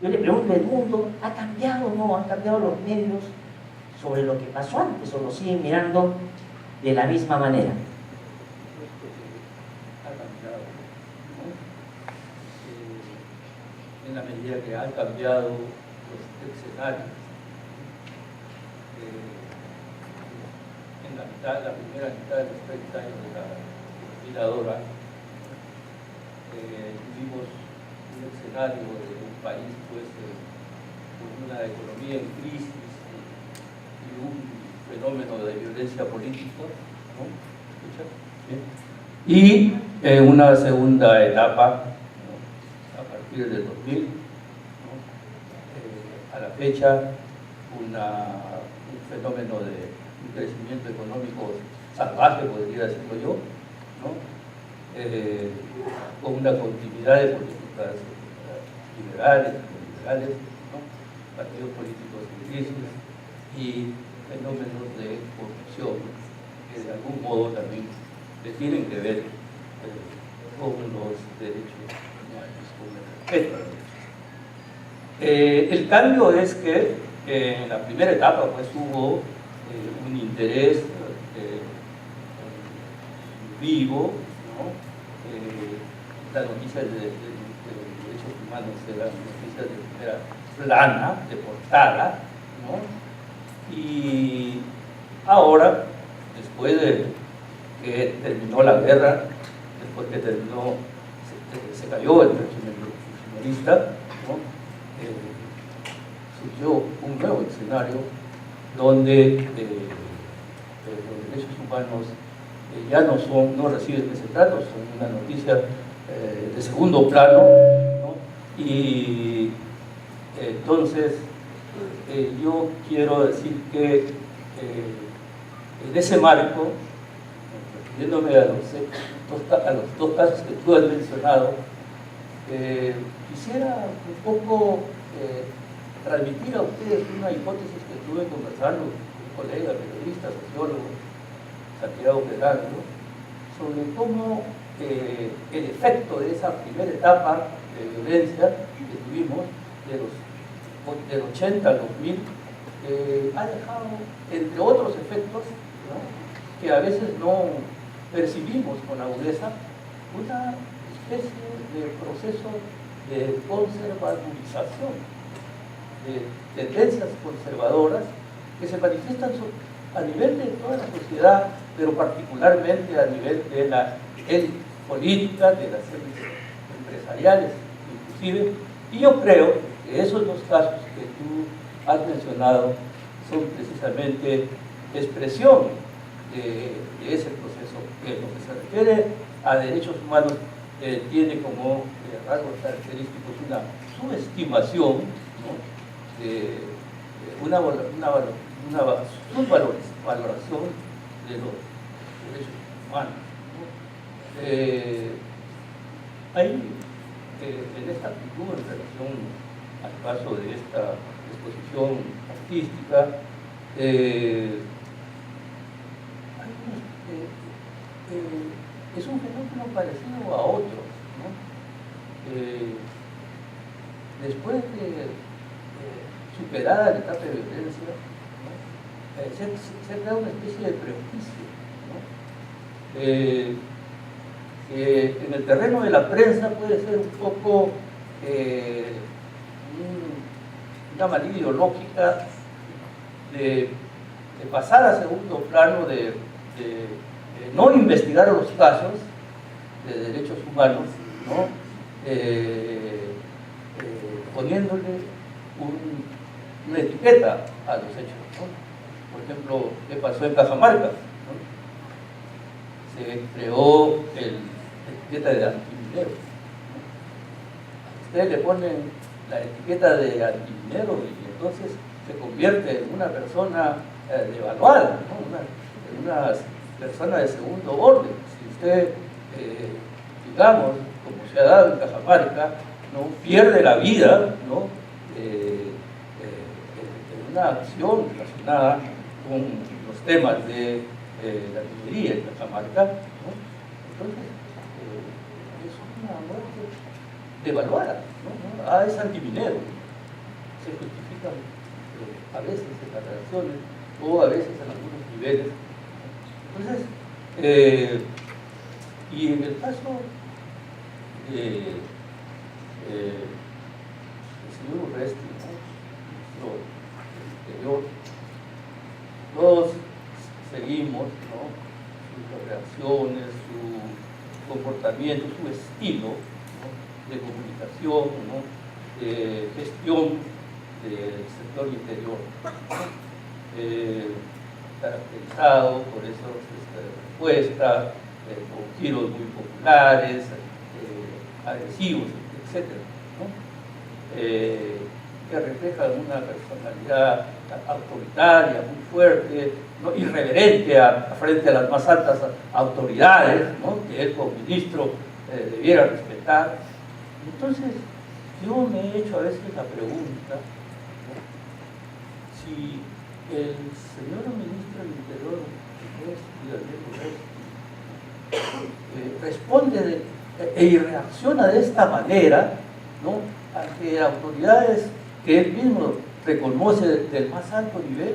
Yo le pregunto, ¿el mundo ha cambiado o no? ¿Han cambiado los medios sobre lo que pasó antes o lo siguen mirando de la misma manera? Ha cambiado, ¿no? En la medida que han cambiado los escenarios. En la primera mitad de los 30 años de la miradora, tuvimos un escenario de un país pues, con una economía en crisis y un fenómeno de violencia política, ¿no? Y una segunda etapa, ¿no? A partir del 2000, ¿no? A la fecha, un fenómeno de un crecimiento económico salvaje, podría decirlo yo, ¿no? Con una continuidad de políticas liberales, neoliberales, ¿no? Partidos políticos en crisis y fenómenos de corrupción que de algún modo también tienen que ver con los derechos humanos, con el respeto a los derechos. El cambio es que en la primera etapa pues, hubo un interés vivo, ¿no? Las noticias de derechos humanos eran noticias de primera plana, de portada, ¿no? Y ahora, después de que terminó la guerra, después que terminó, se cayó el régimen funcionalista, ¿no? Surgió un nuevo escenario donde los derechos humanos ya no reciben ese trato, son una noticia de segundo plano, ¿no? Y entonces yo quiero decir que en ese marco, refiriéndome a los dos casos que tú has mencionado, quisiera un poco transmitir a ustedes una hipótesis que estuve conversando con un colega periodista, sociólogo, Santiago Pedrano, ¿no? Sobre cómo el efecto de esa primera etapa de violencia que tuvimos del 80 al 2000 ha dejado, entre otros efectos, ¿no? Que a veces no percibimos con agudeza, una especie de proceso de conservadurización, de tendencias conservadoras que se manifiestan a nivel de toda la sociedad, pero particularmente a nivel de la élite política, de las élites empresariales, inclusive. Y yo creo que esos dos casos que tú has mencionado son precisamente expresión de ese proceso, que en lo que se refiere a derechos humanos tiene como rasgos característicos una subestimación, ¿no? Una subvaloración de los derechos humanos, ¿no? Hay en esta actitud en relación al caso de esta exposición artística, es un fenómeno parecido a otros, ¿no? Después de superada la etapa de violencia, ¿no? Se ha creado una especie de prejuicio, ¿no? En el terreno de la prensa puede ser un poco una manera ideológica de pasar a segundo plano, de no investigar los casos de derechos humanos, ¿no? Poniéndole una etiqueta a los hechos, ¿no? Por ejemplo, ¿qué pasó en Cajamarca? ¿No? Se creó la etiqueta de antiminero, ¿no? A usted le ponen la etiqueta de antiminero y entonces se convierte en una persona devaluada, ¿no? En una persona de segundo orden. Si usted, digamos, como se ha dado en Cajamarca, ¿no? Pierde la vida, ¿no? En una acción relacionada con los temas de la minería en Cajamarca, ¿no? Entonces, es una muerte devaluada, ¿no? Es antiminero. se justifican a veces en las reacciones o a veces en algunos niveles. Entonces, y en el caso del señor Urresti, nuestro interior, todos seguimos, ¿no?, sus reacciones, su comportamiento, su estilo, ¿no?, de comunicación, ¿no?, de gestión del sector interior, ¿no?, caracterizado por esas respuestas con giros muy populares, agresivos, etc., ¿no?, que reflejan una personalidad autoritaria, muy fuerte, ¿no?, irreverente frente a las más altas autoridades, ¿no?, que él como ministro debiera respetar. Entonces, yo me he hecho a veces la pregunta, ¿no?, si el señor ministro del Interior, responde y reacciona de esta manera, ¿no?, ante autoridades que él mismo reconoce del más alto nivel,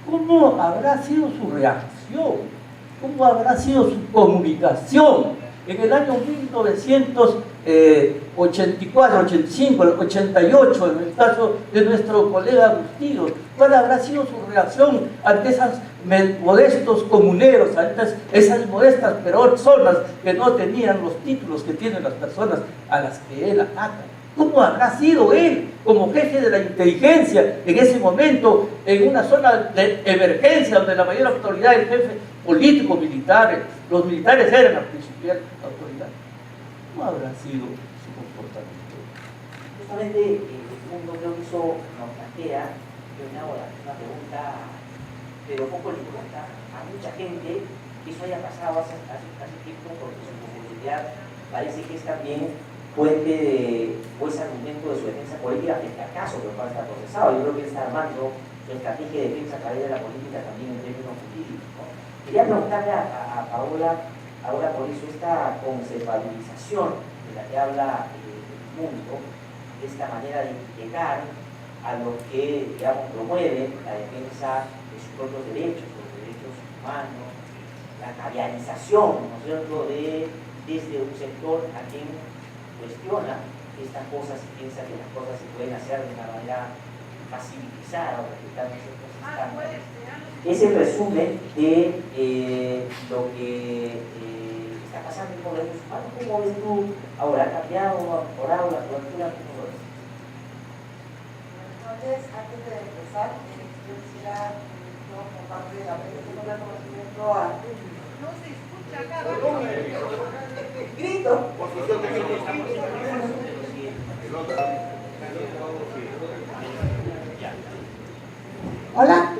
¿cómo habrá sido su reacción? ¿Cómo habrá sido su comunicación en el año 1984, 85, 88, en el caso de nuestro colega Agustino? ¿Cuál habrá sido su reacción ante esos modestos comuneros, ante esas modestas personas que no tenían los títulos que tienen las personas a las que él ataca? ¿Cómo habrá sido él como jefe de la inteligencia en ese momento, en una zona de emergencia donde la mayor autoridad es el jefe político militar? Los militares eran la principal autoridad. ¿Cómo habrá sido su comportamiento? Justamente, el segundo creo que eso nos plantea una pregunta, pero poco le importa a mucha gente que eso haya pasado hace tiempo, porque su popularidad parece que es también fuente o ese argumento de su defensa política frente al caso que va a estar procesado. Yo creo que él está armando su estrategia de defensa a través de la política también en términos jurídicos, ¿no? Quería preguntarle a Paola, ahora por eso esta conservabilización de la que habla el mundo, esta manera de llegar a los que, digamos, promueven la defensa de sus propios derechos, los derechos humanos, la caviarización, ¿no es cierto?, desde un sector a quien cuestiona estas cosas y piensa que las cosas se pueden hacer de una manera facilitizada o respetando ciertos estándares. Es el resumen de lo que está pasando con los derechos humanos. ¿Cómo ves tú ahora? ¿Ha cambiado, ha mejorado la cobertura? ¿Cómo lo ves? Entonces, antes de empezar, yo quisiera, como parte de la presentación de conocimiento a... No se escucha acá, grito. Hola.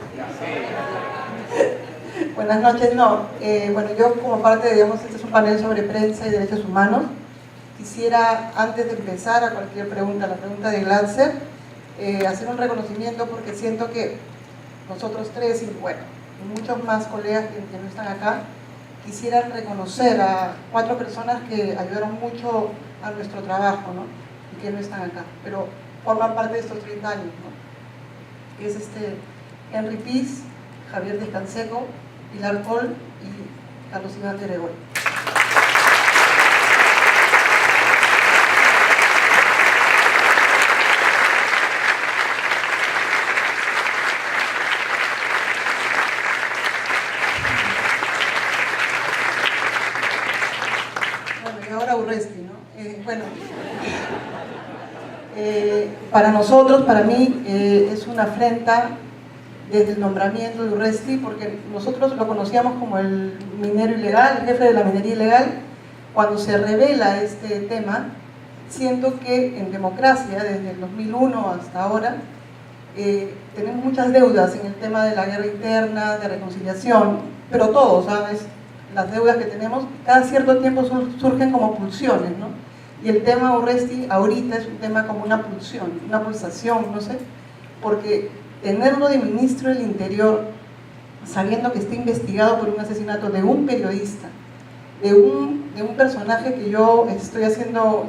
Buenas noches. Bueno, yo como parte, digamos, este es un panel sobre prensa y derechos humanos. Quisiera, antes de empezar a cualquier pregunta, la pregunta de Glatzer, hacer un reconocimiento porque siento que nosotros tres, y bueno, muchos más colegas que no están acá, quisieran reconocer a 4 personas que ayudaron mucho a nuestro trabajo, ¿no?, y que no están acá, pero forman parte de estos 30 años, ¿no?, que es Henry Piz, Javier Descanseco, Pilar Col y Carlos Iván de Gregorio. Urresti, ¿no? Para nosotros, para mí, es una afrenta desde el nombramiento de Urresti, porque nosotros lo conocíamos como el minero ilegal, el jefe de la minería ilegal. Cuando se revela este tema, siento que en democracia, desde el 2001 hasta ahora, tenemos muchas deudas en el tema de la guerra interna, de reconciliación, pero todos, ¿sabes?, las deudas que tenemos, cada cierto tiempo surgen como pulsiones, ¿no? Y el tema Urresti ahorita es un tema como una pulsión, una pulsación, no sé, porque tenerlo de ministro del Interior, sabiendo que está investigado por un asesinato de un periodista, de un personaje que yo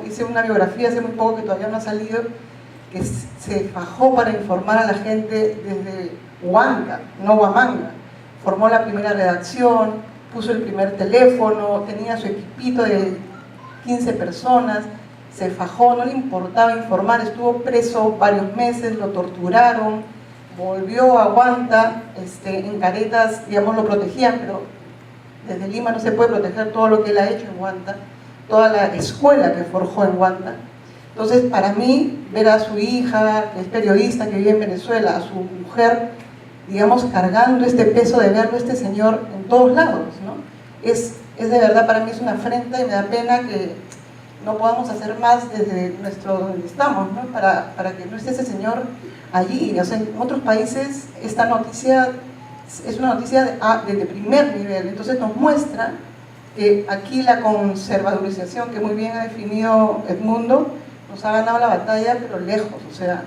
hice una biografía hace muy poco que todavía no ha salido, que se fajó para informar a la gente desde Huanca, no Huamanga. Formó la primera redacción, puso el primer teléfono, tenía su equipito de 15 personas, se fajó, no le importaba informar, estuvo preso varios meses, lo torturaron, volvió a Huanta, en caretas, digamos, lo protegían, pero desde Lima no se puede proteger todo lo que él ha hecho en Huanta, toda la escuela que forjó en Huanta. Entonces, para mí, ver a su hija, que es periodista, que vive en Venezuela, a su mujer, digamos, cargando este peso de verlo a este señor en todos lados, ¿no? Es de verdad, para mí es una afrenta y me da pena que no podamos hacer más desde donde estamos, ¿no? Para que no esté ese señor allí. O sea, en otros países esta noticia es una noticia de primer nivel, entonces nos muestra que aquí la conservadorización, que muy bien ha definido Edmundo, nos ha ganado la batalla, pero lejos, o sea,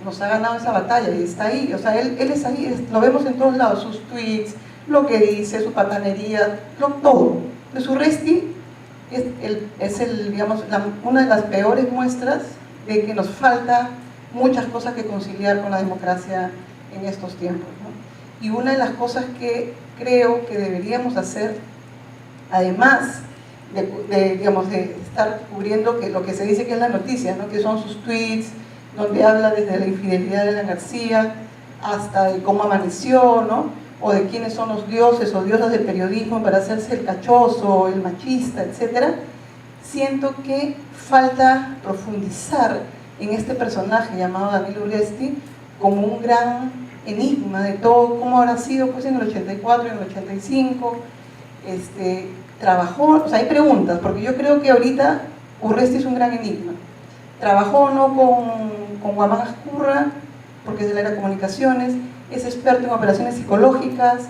nos ha ganado esa batalla y está ahí, o sea, él es ahí, lo vemos en todos lados, sus tweets, lo que dice, su patanería, todo. Entonces, Urresti digamos, una de las peores muestras de que nos falta muchas cosas que conciliar con la democracia en estos tiempos, ¿no? Y una de las cosas que creo que deberíamos hacer, además digamos, de estar cubriendo lo que se dice que es la noticia, ¿no? Que son sus tweets, donde habla desde la infidelidad de la García hasta de cómo amaneció, ¿no? O de quiénes son los dioses o diosas del periodismo para hacerse el cachoso, el machista, etc. Siento que falta profundizar en este personaje llamado Daniel Urresti como un gran enigma de todo, cómo habrá sido pues en el 84, en el 85, trabajó, o sea, hay preguntas, porque yo creo que ahorita Urresti es un gran enigma. Trabajó o no con Huamanga Ascurra, porque es de la era de comunicaciones, es experto en operaciones psicológicas,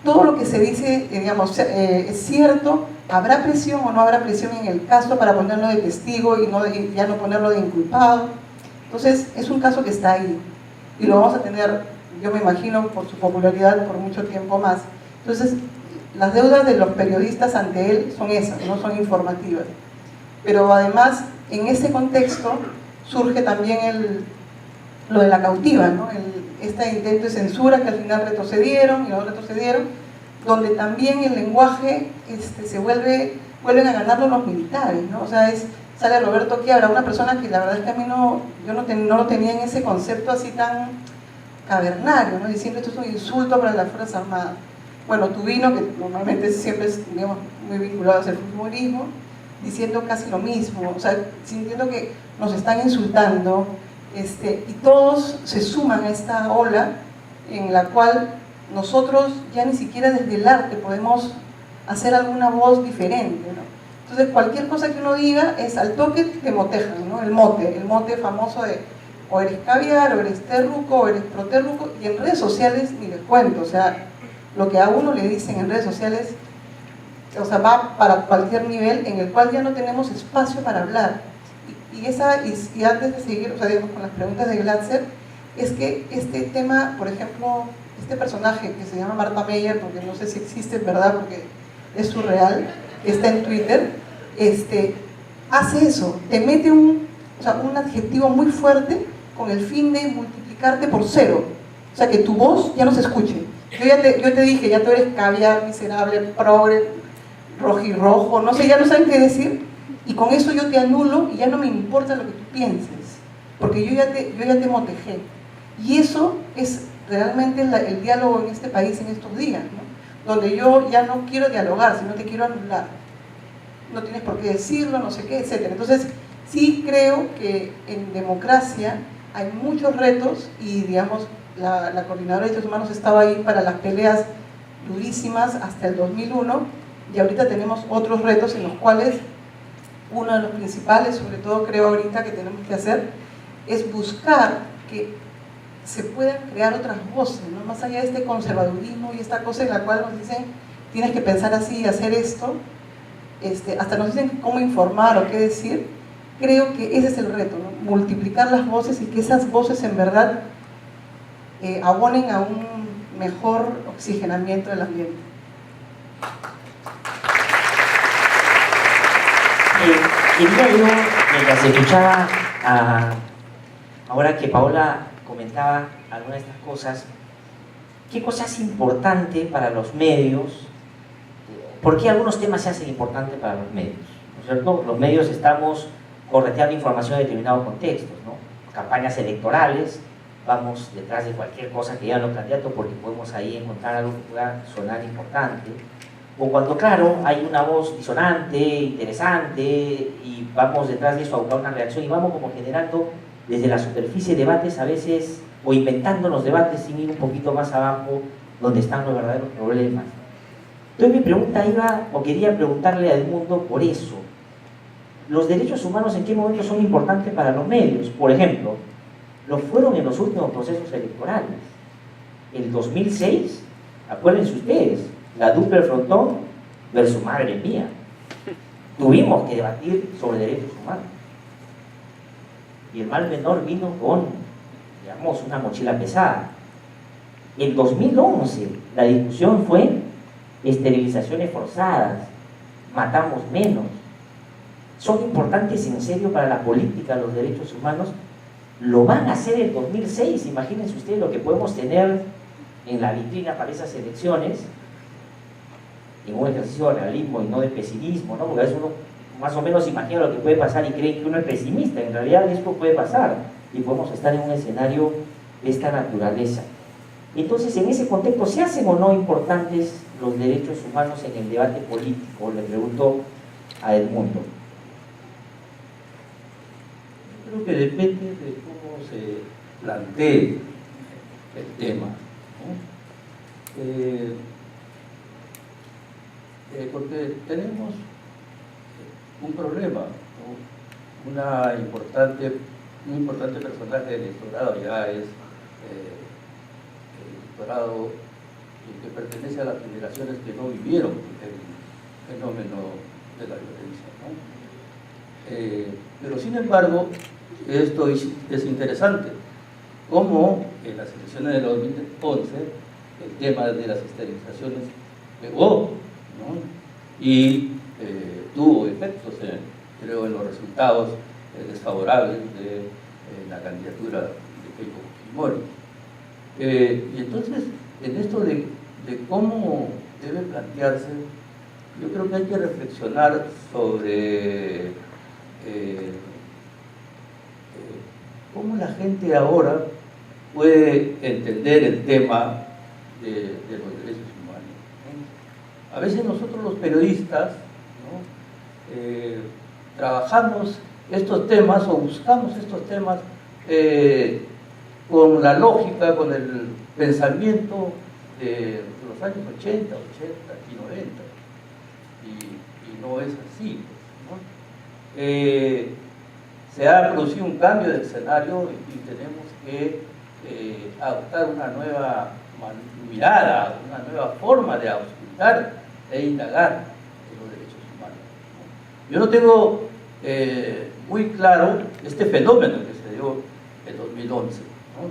todo lo que se dice, digamos, es cierto. ¿Habrá presión o no habrá presión en el caso para ponerlo de testigo y ya no ponerlo de inculpado? Entonces, es un caso que está ahí, y lo vamos a tener, yo me imagino, por su popularidad por mucho tiempo más. Entonces, las deudas de los periodistas ante él son esas, no son informativas. Pero además, en ese contexto, surge también lo de la cautiva, ¿no? Este intento de censura que al final retrocedieron y no retrocedieron, donde también el lenguaje vuelven a ganarlo los militares, ¿no? O sea, sale Roberto Quiabra, una persona que la verdad es que a mí yo no lo tenía en ese concepto así tan cavernario, ¿no? Diciendo esto es un insulto para las Fuerzas Armadas. Bueno, Tubino, que normalmente siempre es, digamos, muy vinculado hacia el fujimorismo, diciendo casi lo mismo, o sea, sintiendo que nos están insultando, y todos se suman a esta ola en la cual nosotros ya ni siquiera desde el arte podemos hacer alguna voz diferente, ¿no? Entonces cualquier cosa que uno diga es al toque te motejan, ¿no? El mote famoso de o eres caviar, o eres terruco, o eres proterruco, y en redes sociales ni les cuento, o sea, lo que a uno le dicen en redes sociales, o sea, va para cualquier nivel en el cual ya no tenemos espacio para hablar. Y antes de seguir, o sea, digamos, con las preguntas de Glatzer, es que este tema, por ejemplo, este personaje que se llama Marta Meyer, porque no sé si existe en verdad, porque es surreal, que está en Twitter, hace eso, te mete un adjetivo muy fuerte con el fin de multiplicarte por 0, o sea, que tu voz ya no se escuche. Yo te dije, ya tú eres caviar, miserable, progre, rojirrojo, no sé, ya no saben qué decir, y con eso yo te anulo y ya no me importa lo que tú pienses, porque yo ya te motejé. Y eso es realmente el diálogo en este país en estos días, ¿no? Donde yo ya no quiero dialogar, sino te quiero anular. No tienes por qué decirlo, no sé qué, etc. Entonces, sí creo que en democracia hay muchos retos y, digamos, la Coordinadora de Derechos Humanos estaba ahí para las peleas durísimas hasta el 2001, y ahorita tenemos otros retos en los cuales uno de los principales, sobre todo creo ahorita que tenemos que hacer, es buscar que se puedan crear otras voces, ¿no? Más allá de este conservadurismo y esta cosa en la cual nos dicen tienes que pensar así y hacer esto, hasta nos dicen cómo informar o qué decir. Creo que ese es el reto, ¿no? Multiplicar las voces y que esas voces en verdad abonen a un mejor oxigenamiento del ambiente. Quería yo, mientras escuchaba ahora que Paola comentaba algunas de estas cosas, ¿qué cosa es importante para los medios? ¿Por qué algunos temas se hacen importantes para los medios? ¿No es cierto? Los medios estamos correteando información de determinados contextos, ¿no? Campañas electorales, vamos detrás de cualquier cosa que digan los candidatos porque podemos ahí encontrar algo que pueda sonar importante. O cuando, claro, hay una voz disonante, interesante, y vamos detrás de eso a buscar una reacción y vamos como generando desde la superficie debates a veces, o inventando los debates sin ir un poquito más abajo donde están los verdaderos problemas. Entonces mi pregunta iba, o quería preguntarle a Edmundo por eso. ¿Los derechos humanos en qué momento son importantes para los medios? Por ejemplo, lo fueron en los últimos procesos electorales. El 2006, acuérdense ustedes, la Duplo Frontón versus Madre Mía. Tuvimos que debatir sobre derechos humanos. Y el mal menor vino con, digamos, una mochila pesada. En 2011, la discusión fue esterilizaciones forzadas, matamos menos. ¿Son importantes en serio para la política los derechos humanos? Lo van a hacer en 2006, imagínense ustedes lo que podemos tener en la vitrina para esas elecciones, en un ejercicio de realismo y no de pesimismo, ¿no? Porque a veces uno más o menos imagina lo que puede pasar y cree que uno es pesimista. En realidad esto puede pasar y podemos estar en un escenario de esta naturaleza. Entonces, en ese contexto, ¿se hacen o no importantes los derechos humanos en el debate político? Le pregunto a Edmundo. Creo que depende de cómo se plantee el tema, ¿no? Porque tenemos un problema, ¿no? Un importante personaje del electorado ya es el electorado que pertenece a las generaciones que no vivieron el fenómeno de la violencia, ¿no? Pero sin embargo, esto es interesante, como en las elecciones de 2011 el tema de las esterilizaciones pegó, ¿no? Y tuvo efectos, creo, en los resultados desfavorables de la candidatura de Keiko Fujimori. Y entonces, en esto de cómo debe plantearse, yo creo que hay que reflexionar sobre cómo la gente ahora puede entender el tema de los derechos humanos, ¿no? A veces nosotros los periodistas, ¿no? Trabajamos estos temas o buscamos estos temas con la lógica, con el pensamiento de los años 80 y 90, y no es así, ¿no? Se ha producido un cambio de escenario y tenemos que adoptar una nueva mirada, una nueva forma de auscultar e indagar en los derechos humanos, ¿no? Yo no tengo muy claro este fenómeno que se dio en 2011, ¿no?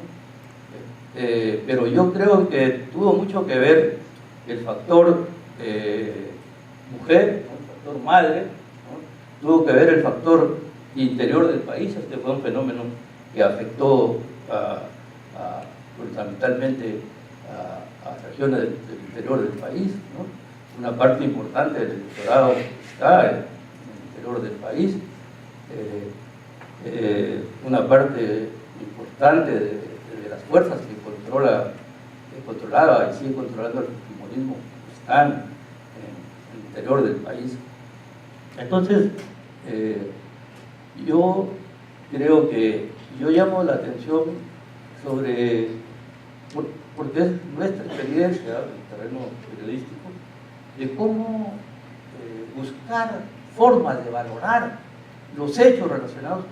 Pero yo creo que tuvo mucho que ver el factor mujer, ¿no? El factor madre, ¿no? Tuvo que ver el factor interior del país. Este fue un fenómeno que afectó fundamentalmente a regiones del interior del país, ¿no? Una parte importante del electorado está en el interior del país, una parte importante de las fuerzas que controlaba y sigue controlando el fujimorismo están en el interior del país. Entonces, yo creo que yo llamo la atención sobre, porque es nuestra experiencia en el terreno periodístico, de cómo buscar formas de valorar los hechos relacionados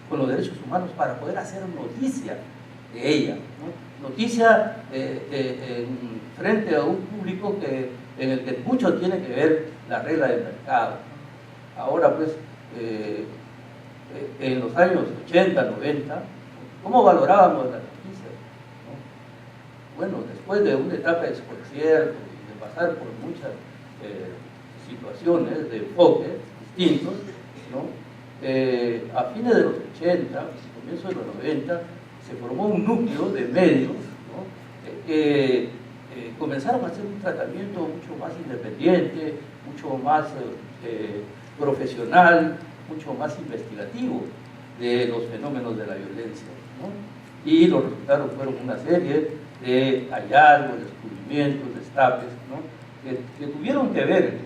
con los derechos humanos para poder hacer noticia de ella, ¿no? Noticia frente a un público en el que mucho tiene que ver la regla del mercado. Ahora pues, en los años 80, 90, ¿cómo valorábamos las noticias, ¿no? Bueno, después de una etapa de desconcierto y de pasar por muchas situaciones de enfoque distintos, ¿no? A fines de los 80, comienzo de los 90, se formó un núcleo de medios, ¿no? Que comenzaron a hacer un tratamiento mucho más independiente, mucho más profesional, mucho más investigativo de los fenómenos de la violencia, ¿no? Y los resultados fueron una serie de hallazgos, descubrimientos, destapes, ¿no? que tuvieron que ver,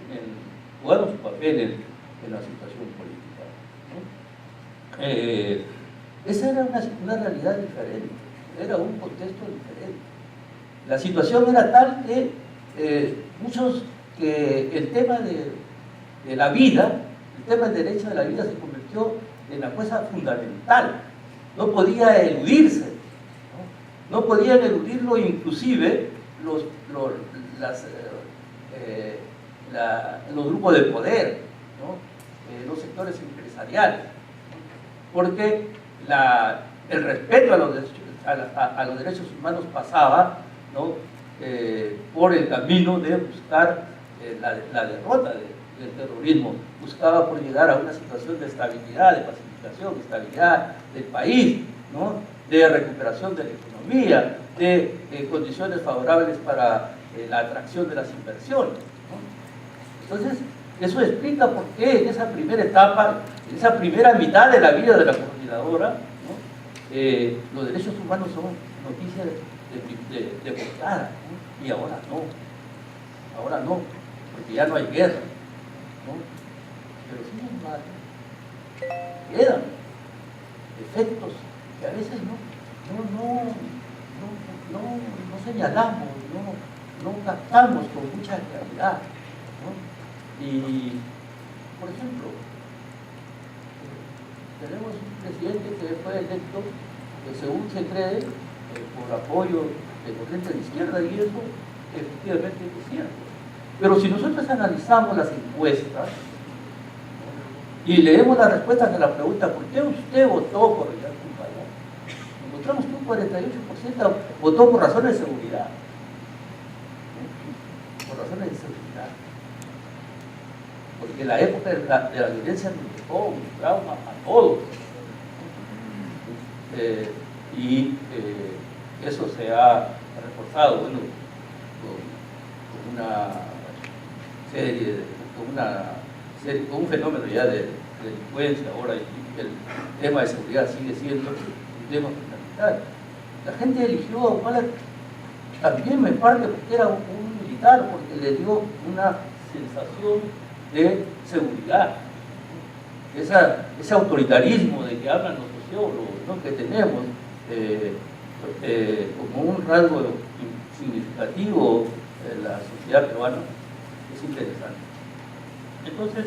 jugaron su papel en la situación política, ¿no? Esa era una realidad diferente, era un contexto diferente. La situación era tal que el tema de la vida, el tema del derecho de la vida se convirtió en la cosa fundamental, no podía eludirse, no podían eludirlo inclusive los grupos de poder, ¿no? Los sectores empresariales, porque el respeto a los derechos humanos pasaba, ¿no? Por el camino de buscar la derrota del terrorismo, buscaba por llegar a una situación de estabilidad, de pacificación, de estabilidad del país, ¿no? De recuperación de la economía, de condiciones favorables para la atracción de las inversiones, ¿no? Entonces, eso explica por qué en esa primera etapa, en esa primera mitad de la vida de la coordinadora, ¿no? Los derechos humanos son noticias de portada, ¿no? Y ahora no, porque ya no hay guerra, ¿no? Pero sin embargo, quedan efectos que a veces no señalamos, no captamos con mucha claridad, ¿no? Y, por ejemplo, tenemos un presidente que fue electo, según se cree, por apoyo de corriente de izquierda, y eso efectivamente es cierto. Pero si nosotros analizamos las encuestas y leemos las respuestas a la pregunta ¿por qué usted votó por Ollanta Humala?, encontramos que un 48% votó por razones de seguridad. Por razones de seguridad. Porque la época de la violencia nos dejó un trauma a todos. Y eso se ha reforzado, bueno, con una serie, con un fenómeno ya de delincuencia. Ahora el tema de seguridad sigue siendo un tema fundamental. La gente eligió a Humala también en parte porque era un militar, porque le dio una sensación de seguridad. Ese autoritarismo de que hablan los sociólogos, ¿no?, que tenemos como un rasgo significativo de la sociedad peruana, es interesante. Entonces,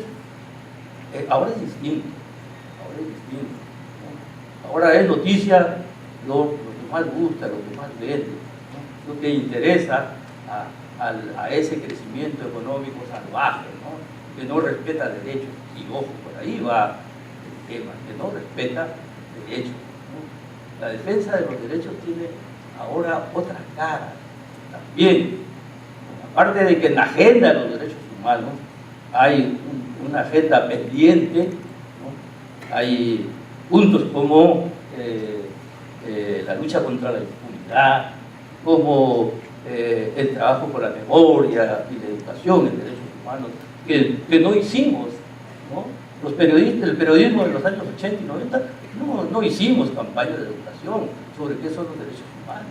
ahora es distinto, ¿no? Ahora es noticia lo que más gusta, lo que más vende, ¿no? Lo que interesa a ese crecimiento económico salvaje, ¿no?, que no respeta derechos. Y ojo, por ahí va el tema, que no respeta derechos, ¿no? La defensa de los derechos tiene ahora otra cara también. Aparte de que en la agenda de los derechos humanos hay una agenda pendiente, ¿no? Hay puntos como la lucha contra la impunidad, como el trabajo por la memoria y la educación en derechos humanos, que no hicimos, ¿no? Los periodistas, el periodismo de los años 80 y 90, no hicimos campañas de educación sobre qué son los derechos humanos.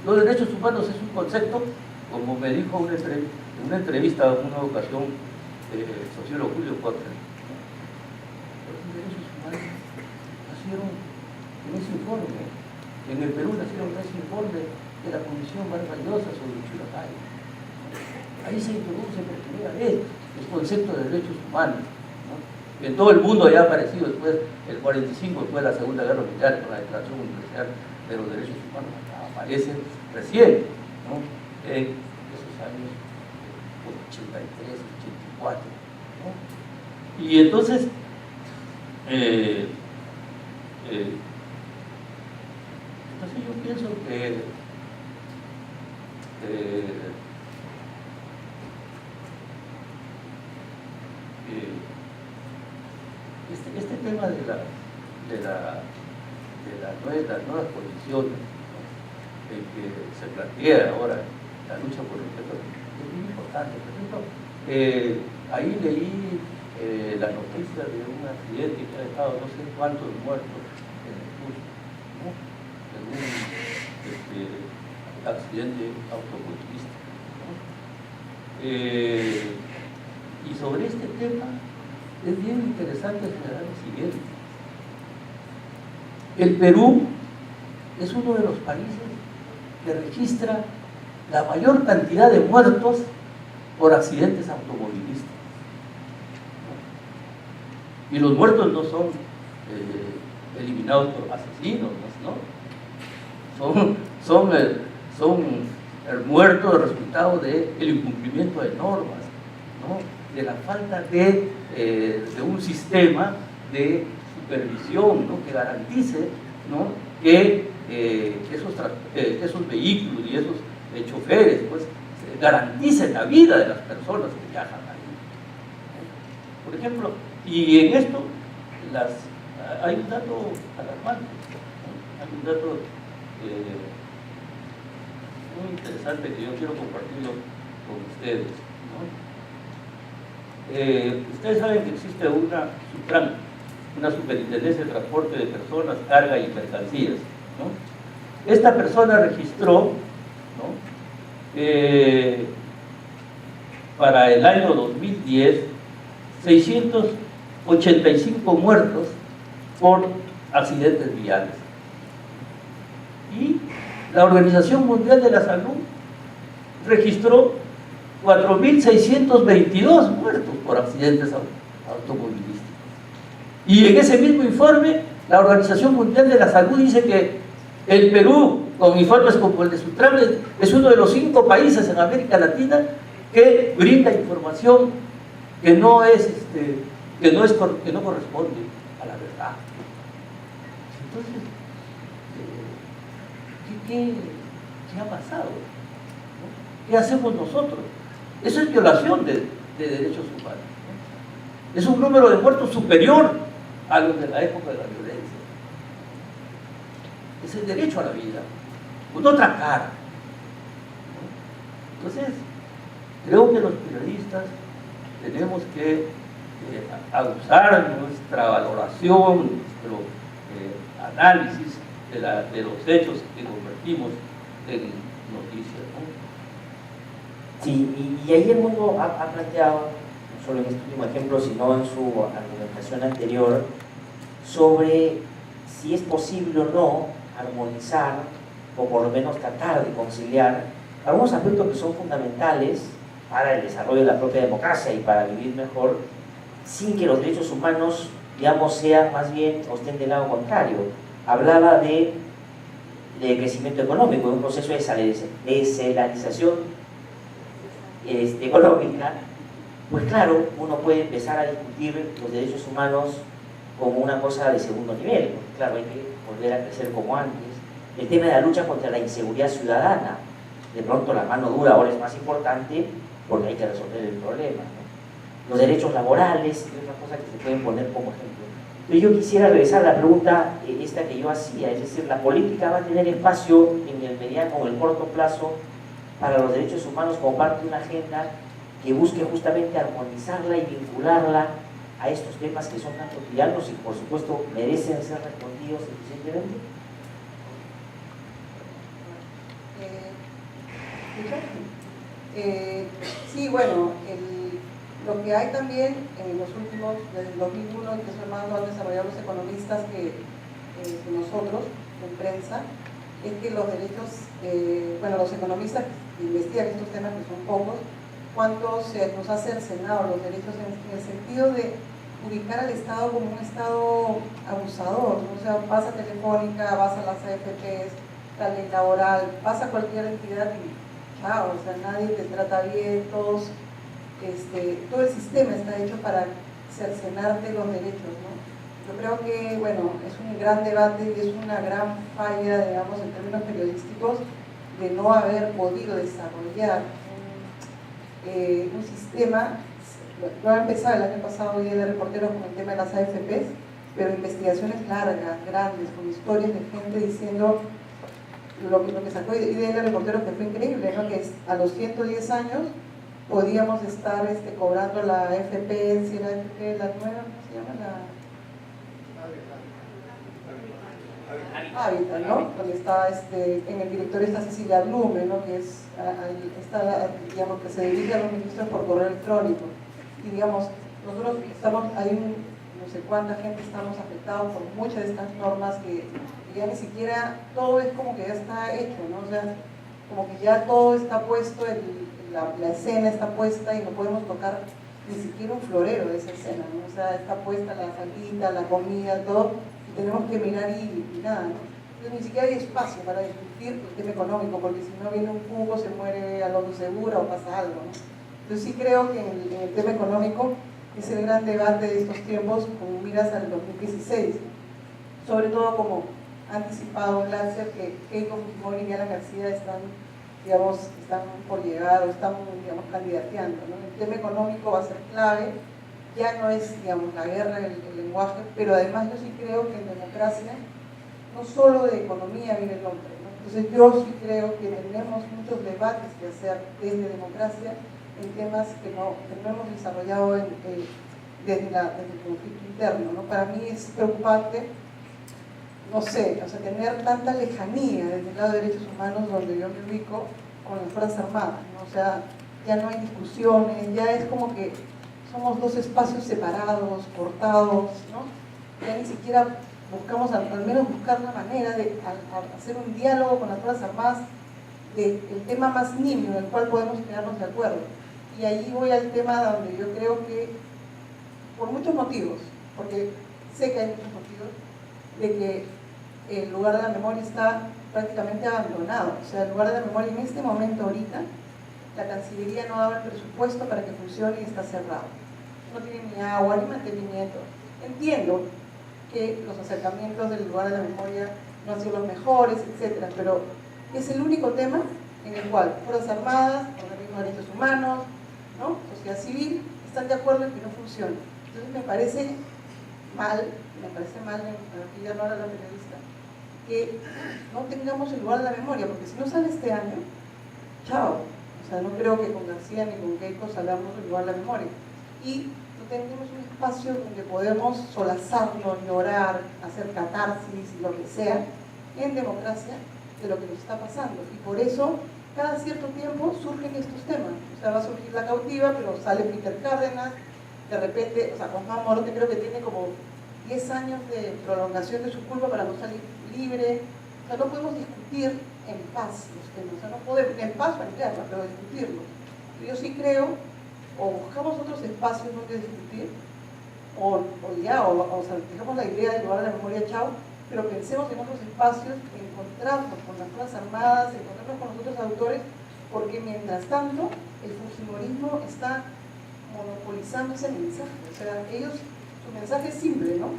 Los derechos humanos es un concepto, como me dijo en una entrevista en una ocasión el sociólogo Julio Kotler, ¿no? Los derechos humanos nacieron en ese informe. En el Perú nacieron en ese informe de la Comisión más valiosa sobre el Churacay. Ahí se introduce por primera vez el concepto de derechos humanos, ¿no? En todo el mundo ya ha aparecido después, el 45, después de la Segunda Guerra Mundial, con la Declaración Universal de los Derechos Humanos, aparece recién, ¿no?, en esos años 83, 84, ¿no? Y entonces, yo pienso que este tema de la nuevas condiciones, ¿no?, en que se plantea ahora la lucha por el petróleo, es muy importante. Por ejemplo, ahí leí la noticia de un accidente que ha dejado no sé cuántos muertos en el Cusco, ¿no?, en un accidente automovilístico, ¿no? Y sobre este tema es bien interesante señalar lo siguiente: el Perú es uno de los países que registra la mayor cantidad de muertos por accidentes automovilísticos, ¿no? Y los muertos no son eliminados por asesinos, ¿no? Son muertos resultado del incumplimiento de normas, ¿no?, de la falta de un sistema de supervisión, ¿no?, que garantice, ¿no?, que esos vehículos y esos choferes pues garanticen la vida de las personas que viajan ahí, ¿no? Por ejemplo, y en esto hay un dato alarmante, ¿no?, hay un dato muy interesante que yo quiero compartirlo con ustedes, ¿no? Ustedes saben que existe una SUTRAN, una Superintendencia de Transporte de Personas, Carga y Mercancías, ¿no? Esta persona registró, ¿no?, para el año 2010 685 muertos por accidentes viales. Y la Organización Mundial de la Salud registró 4.622 muertos por accidentes automovilísticos. Y en ese mismo informe, la Organización Mundial de la Salud dice que el Perú, con informes como el de SUTRAN, es uno de los 5 países en América Latina que brinda información que no corresponde a la verdad. Entonces, ¿qué ha pasado? ¿No? ¿Qué hacemos nosotros? Eso es violación de derechos humanos, ¿no? Es un número de muertos superior a los de la época de la violencia. Es el derecho a la vida, con otra cara, ¿no? Entonces, creo que los periodistas tenemos que abusar nuestra valoración, nuestro análisis de los hechos que convertimos en noticias, ¿no? Sí, y ahí el mundo ha planteado, no solo en este último ejemplo, sino en su argumentación anterior, sobre si es posible o no armonizar, o por lo menos tratar de conciliar algunos aspectos que son fundamentales para el desarrollo de la propia democracia y para vivir mejor, sin que los derechos humanos, digamos, sea más bien ostenten del lado contrario. Hablaba de crecimiento económico, de un proceso de desalinización económica. Pues claro, uno puede empezar a discutir los derechos humanos como una cosa de segundo nivel, porque claro, hay que volver a crecer como antes. El tema de la lucha contra la inseguridad ciudadana, de pronto la mano dura ahora es más importante porque hay que resolver el problema, ¿no? Los derechos laborales y otras cosas que se pueden poner como ejemplo. Pero yo quisiera regresar a la pregunta esta que yo hacía, es decir, ¿la política va a tener espacio en el mediano o el corto plazo para los derechos humanos como parte de una agenda que busque justamente armonizarla y vincularla a estos temas que son tan cotidianos y por supuesto merecen ser respondidos eficientemente? Sí, bueno, lo que hay también en los últimos, desde el 2001, que eso más lo han desarrollado los economistas que nosotros, en prensa, es que los derechos, los economistas que investigan estos temas, que son pocos, cuánto se nos ha cercenado los derechos en el sentido de ubicar al Estado como un Estado abusador, ¿no? O sea, vas a Telefónica, vas a las AFPs, la ley laboral, vas a cualquier entidad y chao, o sea, nadie te trata bien, todo el sistema está hecho para cercenarte los derechos, ¿no? Yo creo que, bueno, es un gran debate y es una gran falla, digamos, en términos periodísticos, de no haber podido desarrollar un sistema. Lo ha empezado el año pasado Día de Reporteros con el tema de las AFPs, pero investigaciones largas, grandes, con historias de gente diciendo lo que sacó Idea Reportero, que fue increíble, ¿no? Que a los 110 años podíamos estar cobrando la FP, si era FP, la nueva, ¿cómo se llama? Hábitat, ¿no? Donde está, en el directorio está Cecilia Blume, ¿no? Que es, ahí está, digamos, que se dirige a los ministros por correo electrónico. Y digamos, nosotros estamos, no sé cuánta gente estamos afectados por muchas de estas normas que ya ni siquiera, todo es como que ya está hecho, ¿no? O sea, como que ya todo está puesto, la escena está puesta y no podemos tocar ni siquiera un florero de esa escena, ¿no? O sea, está puesta la salita, la comida, todo, y tenemos que mirar y nada, ¿no? Entonces ni siquiera hay espacio para discutir el tema económico, porque si no viene un cubo, se muere Alonso Segura o pasa algo, ¿no? Entonces sí creo que en el tema económico es el gran debate de estos tiempos, con miras al 2016, sobre todo como ha anticipado Glatzer, que Keiko Fujimori y Alan García están por llegar o están, digamos, candidateando, ¿no? El tema económico va a ser clave, ya no es, digamos, la guerra, el lenguaje, pero además yo sí creo que en democracia no solo de economía vive el hombre, ¿no? Entonces yo sí creo que tenemos muchos debates que hacer desde democracia en temas que no hemos desarrollado desde el conflicto interno, ¿no? Para mí es preocupante, no sé, o sea, tener tanta lejanía desde el lado de derechos humanos, donde yo me ubico, con las Fuerzas Armadas, ¿no? O sea, ya no hay discusiones, ya es como que somos dos espacios separados, cortados, ¿no? Ya ni siquiera buscamos, al menos buscar una manera de hacer un diálogo con las Fuerzas Armadas del tema más nimio, en el cual podemos quedarnos de acuerdo. Y ahí voy al tema donde yo creo que, por muchos motivos, porque sé que hay muchos motivos, de que el lugar de la memoria está prácticamente abandonado. O sea, el lugar de la memoria en este momento ahorita, la Cancillería no daba el presupuesto para que funcione y está cerrado. No tiene ni agua ni mantenimiento. Entiendo que los acercamientos del lugar de la memoria no han sido los mejores, etcétera, pero es el único tema en el cual Fuerzas Armadas, organismos de derechos humanos, ¿no?, sociedad civil, están de acuerdo en que no funciona. Entonces me parece mal, aquí ya no era la periodista, que no tengamos el lugar de la memoria, porque si no sale este año, chao. O sea, no creo que con García ni con Keiko salgamos del lugar de la memoria. Y no tenemos un espacio donde podemos solazarnos, llorar, hacer catarsis y lo que sea, en democracia, de lo que nos está pasando. Y por eso, cada cierto tiempo surgen estos temas. O sea, va a surgir La Cautiva, pero sale Peter Cárdenas, de repente, o sea, Guzmán Morote creo que tiene como 10 años de prolongación de su culpa para no salir libre. O sea, no podemos discutir en paz los temas, o sea, no podemos, en paz o en guerra, pero discutirlo. Yo sí creo, o buscamos otros espacios donde discutir, o sea, dejamos la idea del lugar de la memoria, chao, pero pensemos en otros espacios, encontrarnos con las Fuerzas Armadas, encontrarnos con los otros autores, porque mientras tanto el fujimorismo está monopolizando ese mensaje. O sea, ellos, su mensaje es simple, ¿no?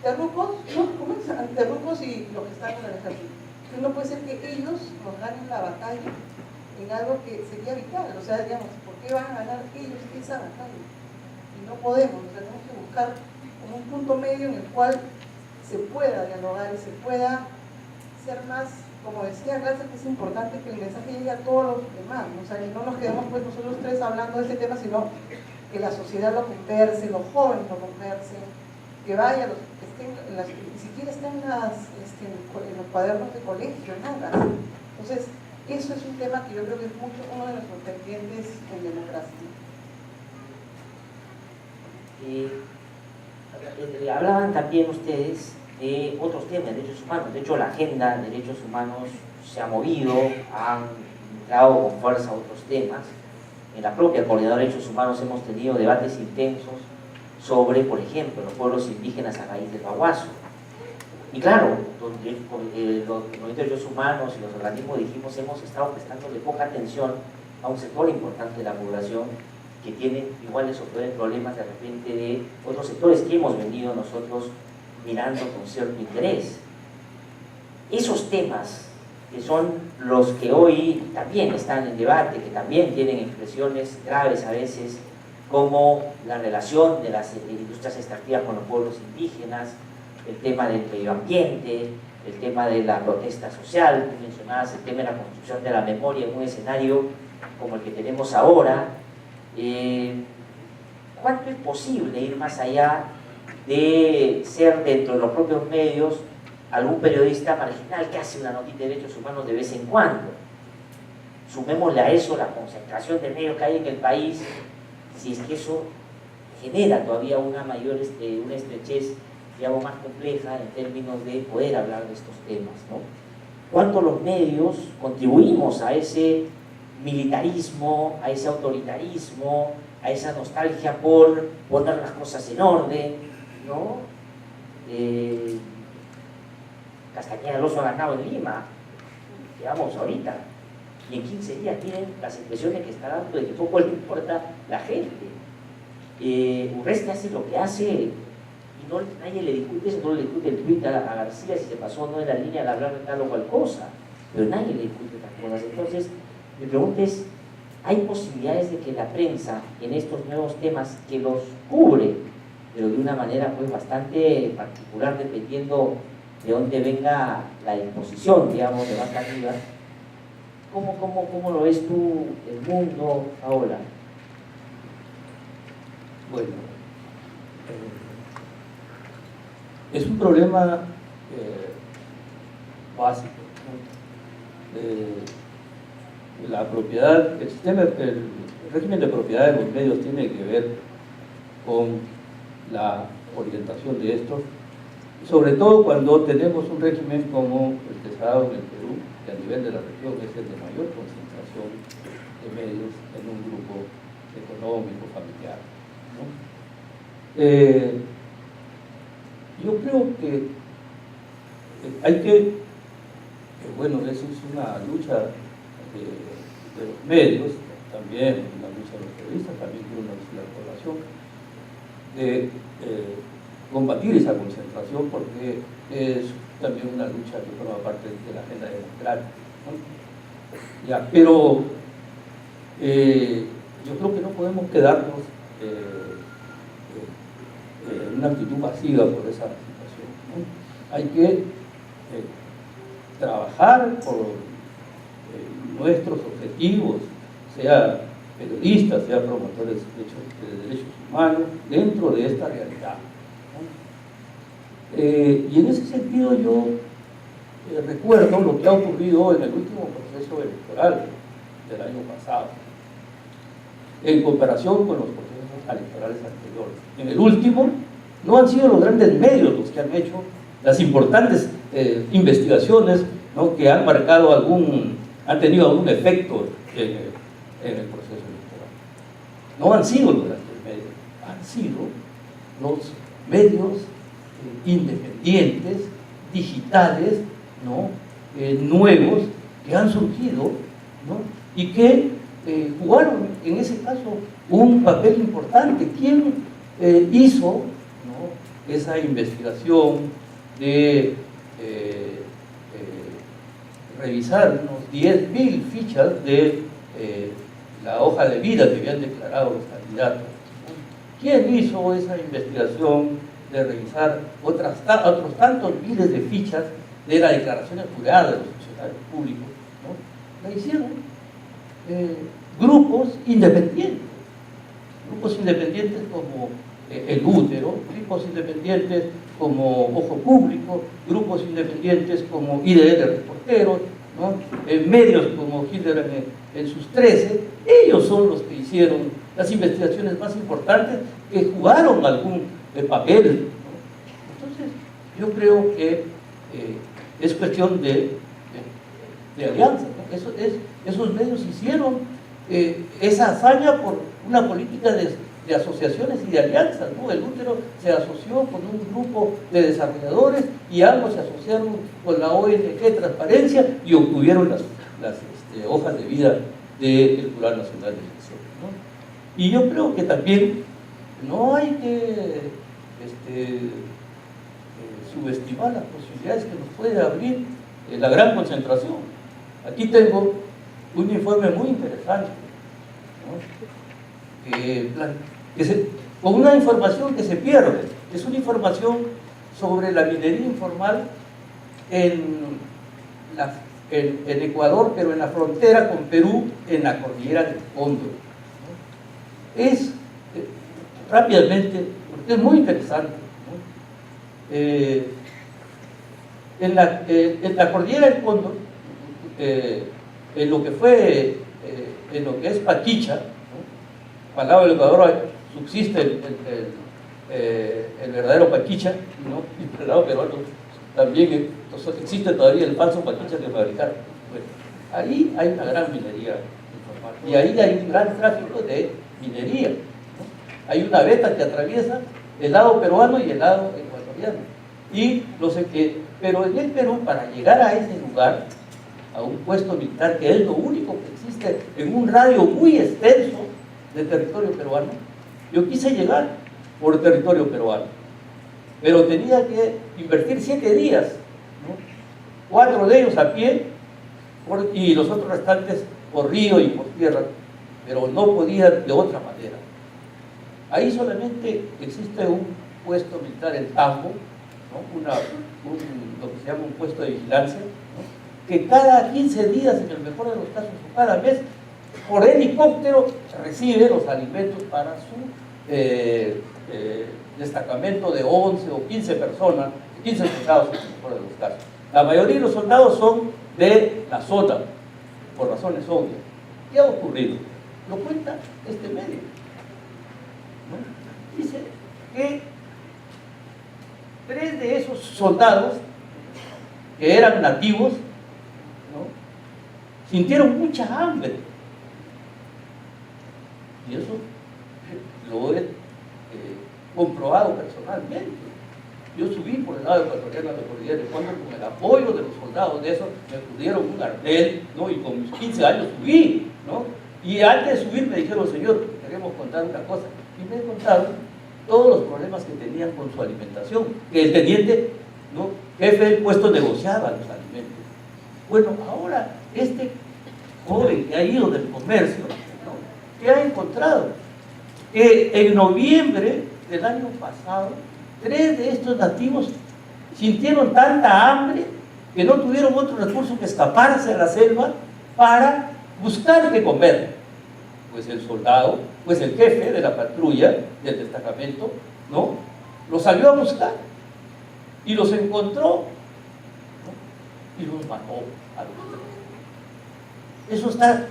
Terrucos, ¿no? ¿Cómo es? Terrucos y los que están en el ejército. Entonces no puede ser que ellos nos ganen la batalla en algo que sería vital. O sea, digamos, ¿por qué van a ganar ellos esa batalla? Y no podemos, o sea, tenemos que buscar como un punto medio en el cual se pueda dialogar y se pueda ser más, como decía Glatzer, que es importante que el mensaje llegue a todos los demás, ¿no? O sea, que no nos quedemos pues nosotros tres hablando de este tema, sino que la sociedad lo converse, los jóvenes lo conversen, que vaya, que estén, ni siquiera estén en los cuadernos de colegio, nada. Entonces, eso es un tema que yo creo que es mucho uno de nuestros pendientes en democracia. Hablaban también ustedes de otros temas, derechos humanos. De hecho, la agenda de derechos humanos se ha movido, han entrado con fuerza a otros temas. En la propia Coordinadora de Derechos Humanos hemos tenido debates intensos sobre, por ejemplo, los pueblos indígenas a raíz del Baguazo. Y claro, los movimientos de derechos humanos y los organismos, dijimos, hemos estado prestándole poca atención a un sector importante de la población que tiene iguales o peores problemas de repente de otros sectores que hemos venido nosotros mirando con cierto interés. Esos temas, que son los que hoy también están en debate, que también tienen expresiones graves a veces, como la relación de las industrias extractivas con los pueblos indígenas, el tema del medio ambiente, el tema de la protesta social, tú mencionabas el tema de la construcción de la memoria en un escenario como el que tenemos ahora. ¿Cuánto es posible ir más allá de ser dentro de los propios medios algún periodista marginal que hace una notita de derechos humanos de vez en cuando? Sumémosle a eso la concentración de medios que hay en el país, si es que eso genera todavía una mayor una estrechez, digamos, más compleja en términos de poder hablar de estos temas, ¿no? ¿Cuánto los medios contribuimos a ese militarismo, a ese autoritarismo, a esa nostalgia por poner las cosas en orden, ¿no? Castañeda Alonso ha ganado en Lima, digamos, ahorita, y en 15 días tienen las impresiones que está dando de que poco le importa la gente. Urresti hace lo que hace y nadie le discute eso, no le discute el tweet a García si se pasó o no en la línea de hablar de tal o cual cosa, pero nadie le discute estas cosas. Entonces, mi pregunta es, ¿hay posibilidades de que la prensa en estos nuevos temas que los cubre, pero de una manera pues bastante particular dependiendo de dónde venga la disposición, digamos, de más arriba, ¿cómo lo ves tú el mundo ahora? Bueno, es un problema básico, ¿no? La propiedad, el régimen de propiedad de los medios tiene que ver con la orientación de estos, sobre todo cuando tenemos un régimen como el que se ha dado en el Perú, que a nivel de la región es el de mayor concentración de medios en un grupo económico, familiar, ¿no? Yo creo que hay que, bueno, eso es una lucha de los medios, también una lucha de los periodistas, también una lucha de la población, de combatir esa concentración, porque es también una lucha que forma parte de la agenda democrática, ¿no? Ya, pero yo creo que no podemos quedarnos en una actitud pasiva por esa situación, ¿no? Hay que trabajar por nuestros objetivos, sea periodistas, sea promotores de derechos humanos, dentro de esta realidad, ¿no? Y en ese sentido yo recuerdo lo que ha ocurrido en el último proceso electoral del año pasado, en comparación con los procesos electorales anteriores. En el último, no han sido los grandes medios los que han hecho las importantes investigaciones, ¿no?, que han marcado han tenido algún efecto en el proceso electoral. No han sido los grandes medios, han sido los medios independientes, digitales, ¿no?, nuevos, que han surgido, ¿no?, y que jugaron en ese caso un papel importante. ¿Quién hizo, ¿no?, esa investigación de revisar unos 10.000 fichas de la hoja de vida que habían declarado los candidatos? ¿Quién hizo esa investigación de revisar otros tantos miles de fichas de las declaraciones juradas de los funcionarios públicos, ¿no? La hicieron grupos independientes como El Útero, grupos independientes como Ojo Público, grupos independientes como IDL Reporteros, ¿no?, medios como Hitler en sus 13, ellos son los que hicieron las investigaciones más importantes, que jugaron algún papel, ¿no? Entonces, yo creo que es cuestión de alianza, ¿no? Esos medios hicieron esa hazaña por una política de asociaciones y de alianzas, ¿no? El Útero se asoció con un grupo de desarrolladores y ambos se asociaron con la ONG Transparencia y obtuvieron las hojas de vida del Jurado Nacional de Elecciones, ¿no? Y yo creo que también no hay que subestimar las posibilidades que nos puede abrir la gran concentración. Aquí tengo un informe muy interesante, ¿no?, que con una información que se pierde. Es una información sobre la minería informal en Ecuador, pero en la frontera con Perú, en la cordillera del Cóndor. Es rápidamente, porque es muy interesante, ¿no? En la cordillera del Cóndor, en lo que fue, en lo que es Paquicha, ¿no? Al lado del Ecuador subsiste el verdadero Paquicha, ¿no? Y por el lado peruano también existe todavía el falso Paquicha que fabricaron. Bueno, ahí hay una gran minería informal y ahí hay un gran tráfico de minería, ¿no? Hay una veta que atraviesa el lado peruano y el lado ecuatoriano. Pero en el Perú, para llegar a ese lugar, a un puesto militar que es lo único que existe en un radio muy extenso de territorio peruano, yo quise llegar por territorio peruano, pero tenía que invertir 7 días, ¿no? 4 de ellos a pie y los otros restantes por río y por tierra, pero no podía de otra manera. Ahí solamente existe un puesto militar en Tambo, ¿no? Lo que se llama un puesto de vigilancia, ¿no? Que cada 15 días, en el mejor de los casos, o cada mes, por helicóptero recibe los alimentos para su destacamento de 11 o 15 personas, 15 soldados en el mejor de los casos. La mayoría de los soldados son de la zona, por razones obvias. ¿Qué ha ocurrido? Lo cuenta este medio, ¿no? Dice que 3 de esos soldados, que eran nativos, ¿no? Sintieron mucha hambre. Y eso lo he comprobado personalmente. Yo subí por el lado ecuatoriano de la cordillera de Cóndor con el apoyo de los soldados de eso, me pudieron un artel, ¿no? Y con mis 15 años subí, ¿no? Y antes de subir me dijeron, señor, queremos contar una cosa. Y me contaron todos los problemas que tenían con su alimentación, que el teniente, ¿no? Jefe del puesto negociaba los alimentos. Bueno, ahora este joven que ha ido del comercio, ¿no? ¿Qué ha encontrado? Que en noviembre del año pasado, 3 de estos nativos sintieron tanta hambre que no tuvieron otro recurso que escaparse a la selva para buscar qué comer. Pues el soldado, pues el jefe de la patrulla del destacamento, ¿no? Los salió a buscar y los encontró, ¿no? Y los mató a los 3. Eso está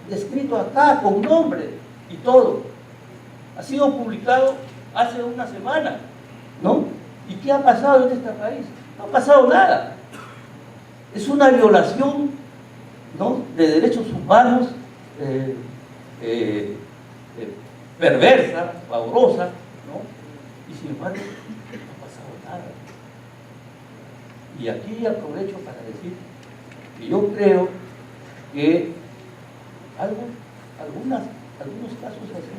descrito acá con nombre y todo. Ha sido publicado hace una semana, ¿no? ¿Y qué ha pasado en este país? No ha pasado nada. Es una violación, ¿no? De derechos humanos perversa, pavorosa, ¿no? Y sin embargo, no ha pasado nada. Y aquí aprovecho para decir que yo creo que algunos casos así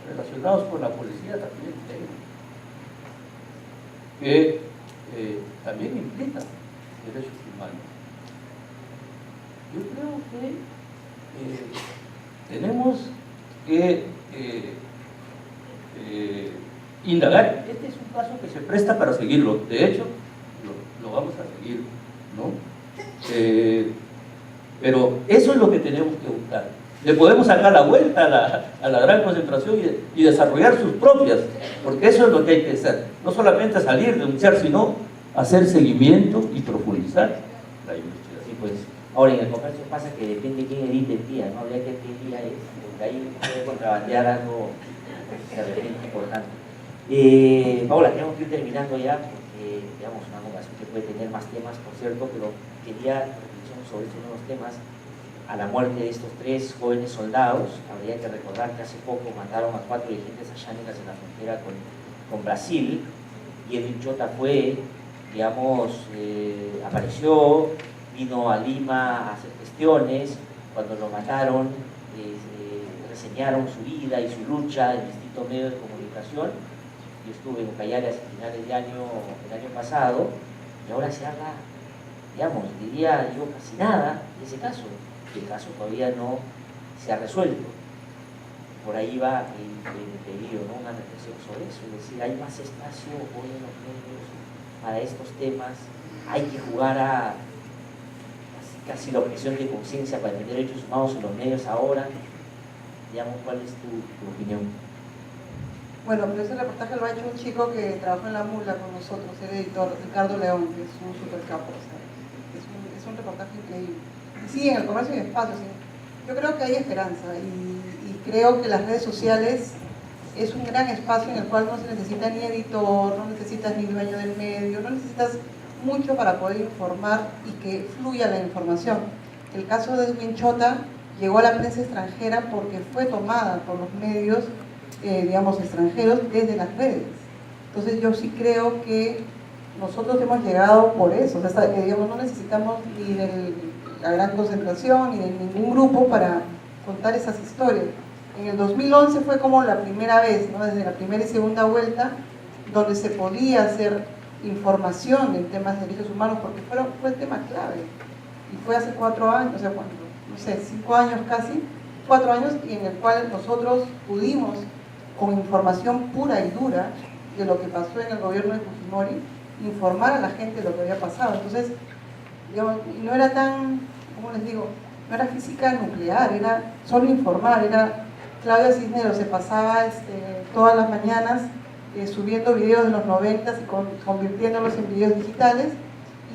relacionados con la policía también que también implican derechos humanos. Yo creo que tenemos que indagar. Este es un caso que se presta para seguirlo. De hecho, lo vamos a seguir, ¿no? Pero eso es lo que tenemos que buscar. Le podemos sacar la vuelta a la gran concentración y desarrollar sus propias, porque eso es lo que hay que hacer. No solamente salir, denunciar, sino hacer seguimiento y profundizar la investigación. Sí, pues, ahora en el comercio pasa que depende de quién edite el día, ¿no? Habría que ver qué día es, porque ahí puede contrabandear algo de repente importante. Paola, tenemos que ir terminando ya, porque digamos una conversación que puede tener más temas, por cierto, pero quería reflexionar sobre estos nuevos temas. A la muerte de estos 3 jóvenes soldados, habría que recordar que hace poco mataron a 4 dirigentes ayánicas en la frontera con Brasil, y Edwin Chota fue, digamos, apareció, vino a Lima a hacer gestiones. Cuando lo mataron, reseñaron su vida y su lucha en distintos medios de comunicación. Yo estuve en Ucayali a finales del año pasado, y ahora se habla, digamos, diría yo, casi nada de ese caso. El caso todavía no se ha resuelto, por ahí va el pedido, ¿no? Una reflexión sobre eso, es decir, hay más espacio hoy en los medios para estos temas, hay que jugar a casi la objeción de conciencia para defender derechos humanos en los medios ahora. Digamos, ¿cuál es tu opinión? Bueno, pero ese reportaje lo ha hecho un chico que trabajó en La Mula con nosotros, el editor Ricardo León, que es un super capo, o sea, es un reportaje increíble. Y sí, en el comercio hay espacio, sí. Yo creo que hay esperanza y creo que las redes sociales es un gran espacio en el cual no se necesita ni editor, no necesitas ni dueño del medio, no necesitas mucho para poder informar y que fluya la información. El caso de Edwin Chota llegó a la prensa extranjera porque fue tomada por los medios, digamos, extranjeros desde las redes. Entonces yo sí creo que nosotros hemos llegado por eso, o sea, digamos, no necesitamos ni de la gran concentración ni de ningún grupo para contar esas historias. En el 2011 fue como la primera vez, ¿no? Desde la primera y segunda vuelta, donde se podía hacer información en temas de derechos humanos, porque fue el tema clave. Y fue hace 4 años, o sea, cuando, no sé, 5 años casi, 4 años, y en el cual nosotros pudimos, con información pura y dura de lo que pasó en el gobierno de Fujimori, informar a la gente de lo que había pasado. Entonces, digamos, no era tan, ¿cómo les digo? No era física nuclear, era solo informar, era Claudia Cisneros se pasaba todas las mañanas subiendo videos de los 90 y convirtiéndolos en videos digitales,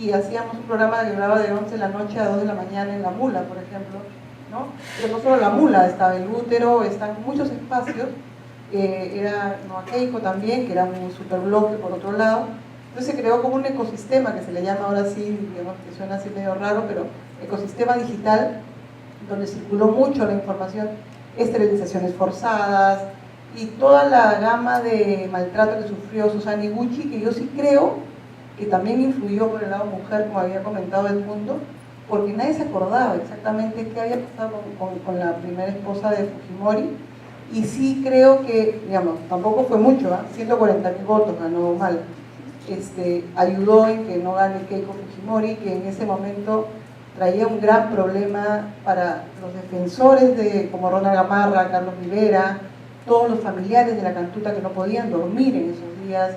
y hacíamos un programa que duraba de 11 de la noche a 2 de la mañana en La Mula, por ejemplo, ¿no? Pero no solo La Mula, estaba El Útero, están muchos espacios, era Noa Keiko también, que era un superbloque por otro lado. Entonces se creó como un ecosistema que se le llama ahora sí, digamos que suena así medio raro, pero ecosistema digital, donde circuló mucho la información, esterilizaciones forzadas y toda la gama de maltrato que sufrió Susana Iguchi, que yo sí creo que también influyó por el lado mujer, como había comentado Edmundo, porque nadie se acordaba exactamente qué había pasado con la primera esposa de Fujimori, y sí creo que, digamos, tampoco fue mucho, 140.000 votos ganó mal, ayudó en que no gane Keiko Fujimori, que en ese momento traía un gran problema para los defensores como Ronald Gamarra, Carlos Rivera, todos los familiares de la Cantuta que no podían dormir en esos días,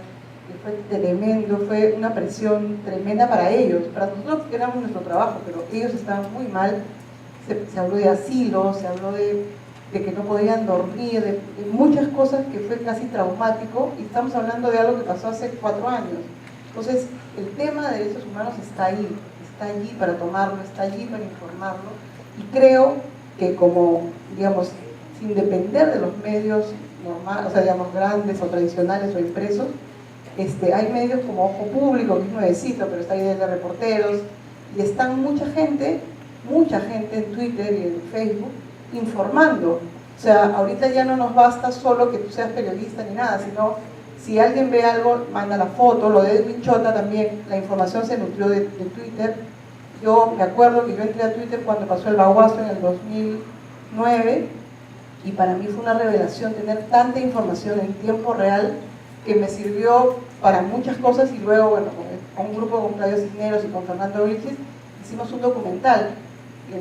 que fue tremendo, fue una presión tremenda para ellos. Para nosotros éramos nuestro trabajo, pero ellos estaban muy mal. Se habló de asilo, se habló de que no podían dormir, de muchas cosas que fue casi traumático, y estamos hablando de algo que pasó hace 4 años. Entonces, el tema de derechos humanos está allí para tomarlo, está allí para informarlo, y creo que como, digamos, sin depender de los medios normales, o sea, digamos, grandes o tradicionales o impresos, hay medios como Ojo Público, que es nuevecito, pero está ahí de reporteros, y están mucha gente en Twitter y en Facebook informando. O sea, ahorita ya no nos basta solo que tú seas periodista ni nada, sino si alguien ve algo, manda la foto. Lo de Edwin Chota también, la información se nutrió de Twitter. Yo me acuerdo que yo entré a Twitter cuando pasó el Baguazo en el 2009, y para mí fue una revelación tener tanta información en tiempo real, que me sirvió para muchas cosas. Y luego, bueno, con un grupo con Claudio Cisneros y con Fernando Vilches hicimos un documental.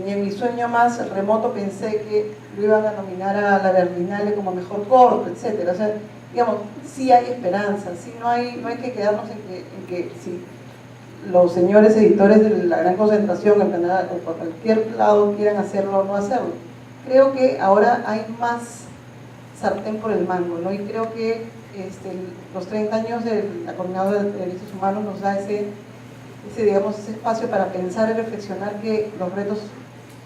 Ni en mi sueño más remoto pensé que lo iban a nominar a la Berlinale como mejor corto, etc. O sea, digamos, sí hay esperanza, sí, no hay que quedarnos en que si los señores editores de la gran concentración en Canadá o por cualquier lado quieran hacerlo o no hacerlo. Creo que ahora hay más sartén por el mango, ¿no? Y creo que los 30 años de la Coordinadora de Derechos Humanos nos da ese espacio para pensar y reflexionar que los retos,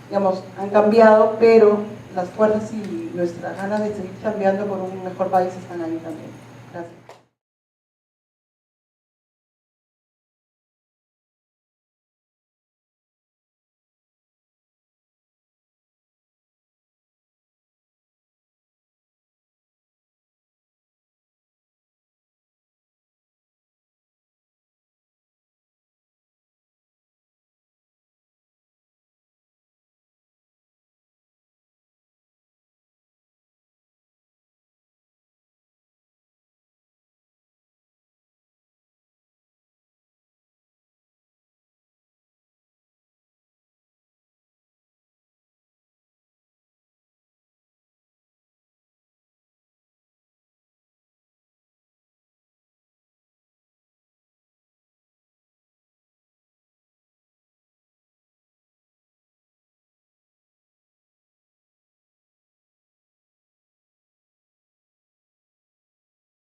digamos, han cambiado, pero las fuerzas y nuestras ganas de seguir cambiando por un mejor país están ahí también. Gracias.